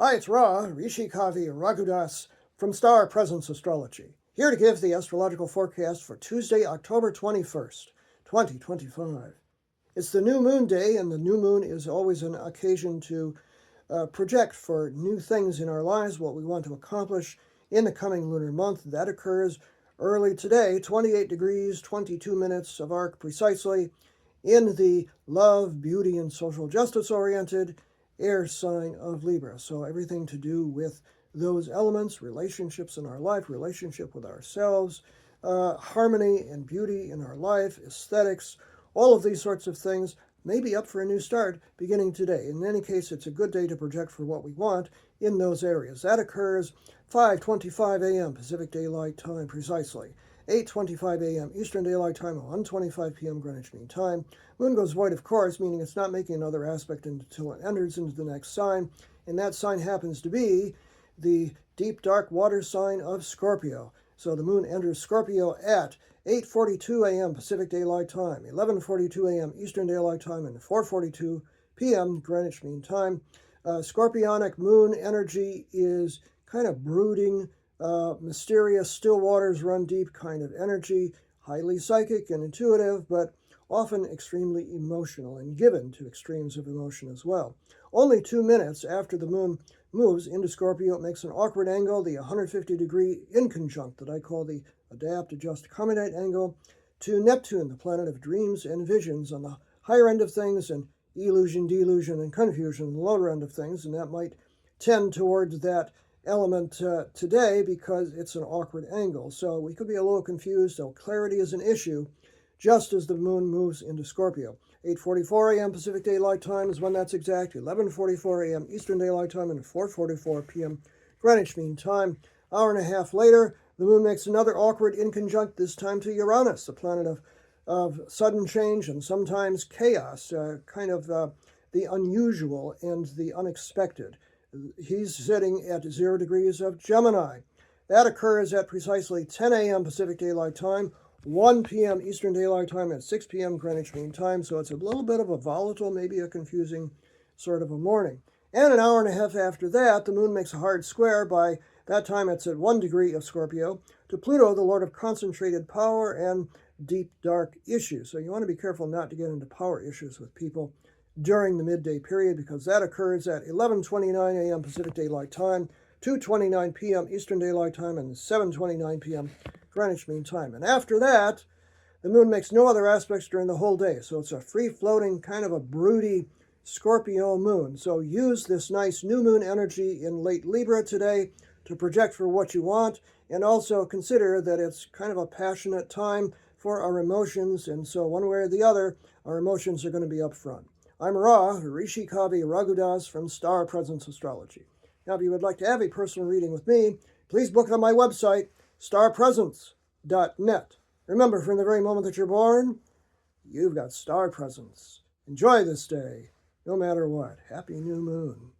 Hi, it's Ra, Rishi Kavi Raghudas from Star Presence Astrology, here to give the astrological forecast for Tuesday, October 21st, 2025. It's the new moon day, and the new moon is always an occasion to project for new things in our lives, what we want to accomplish in the coming lunar month. That occurs early today, 28 degrees, 22 minutes of arc precisely, in the love, beauty, and social justice-oriented air sign of Libra. So everything to do with those elements, relationships in our life, relationship with ourselves, harmony and beauty in our life, aesthetics, all of these sorts of things may be up for a new start beginning today. In any case, it's a good day to project for what we want in those areas. That occurs 5:25 a.m. Pacific Daylight Time precisely, 8:25 a.m. Eastern Daylight Time, 1:25 p.m. Greenwich Mean Time. Moon goes void, of course, meaning it's not making another aspect until it enters into the next sign, and that sign happens to be the deep dark water sign of Scorpio. So the moon enters Scorpio at 8:42 a.m. Pacific Daylight Time, 11:42 a.m. Eastern Daylight Time, and 4:42 p.m. Greenwich Mean Time. Scorpionic moon energy is kind of brooding, mysterious, still waters run deep kind of energy, highly psychic and intuitive, but often extremely emotional and given to extremes of emotion as well. Only 2 minutes after the moon moves into Scorpio, it makes an awkward angle, the 150-degree inconjunct that I call the adapt, adjust, accommodate angle, to Neptune, the planet of dreams and visions, on the higher end of things, and illusion, delusion, and confusion on the lower end of things, and that might tend towards that element today because it's an awkward angle. So we could be a little confused, so clarity is an issue just as the moon moves into Scorpio. 8:44 a.m. Pacific Daylight Time is when that's exact, 11:44 a.m. Eastern Daylight Time, and 4:44 p.m. Greenwich Mean Time. Hour and a half later, the moon makes another awkward inconjunct, this time to Uranus, the planet of sudden change and sometimes chaos, kind of the unusual and the unexpected. He's sitting at 0 degrees of Gemini. That occurs at precisely 10 a.m. Pacific Daylight Time, 1 p.m. Eastern Daylight Time, and 6 p.m. Greenwich Mean Time. So it's a little bit of a volatile, maybe a confusing sort of a morning. And an hour and a half after that, the moon makes a hard square. By that time, it's at 1 degree of Scorpio, to Pluto, the lord of concentrated power and deep, dark issues. So you want to be careful not to get into power issues with people during the midday period, because that occurs at 11:29 a.m. Pacific Daylight Time, 2:29 p.m. Eastern Daylight Time, and 7:29 p.m. Greenwich Mean Time. And after that, the moon makes no other aspects during the whole day. So it's a free-floating, kind of a broody Scorpio moon. So use this nice new moon energy in late Libra today to project for what you want, and also consider that it's kind of a passionate time for our emotions, and so one way or the other, our emotions are going to be up front. I'm Ra, Rishi Kavi Raghudas from Star Presence Astrology. Now, if you would like to have a personal reading with me, please book it on my website, starpresence.net. Remember, from the very moment that you're born, you've got star presence. Enjoy this day, no matter what. Happy new moon.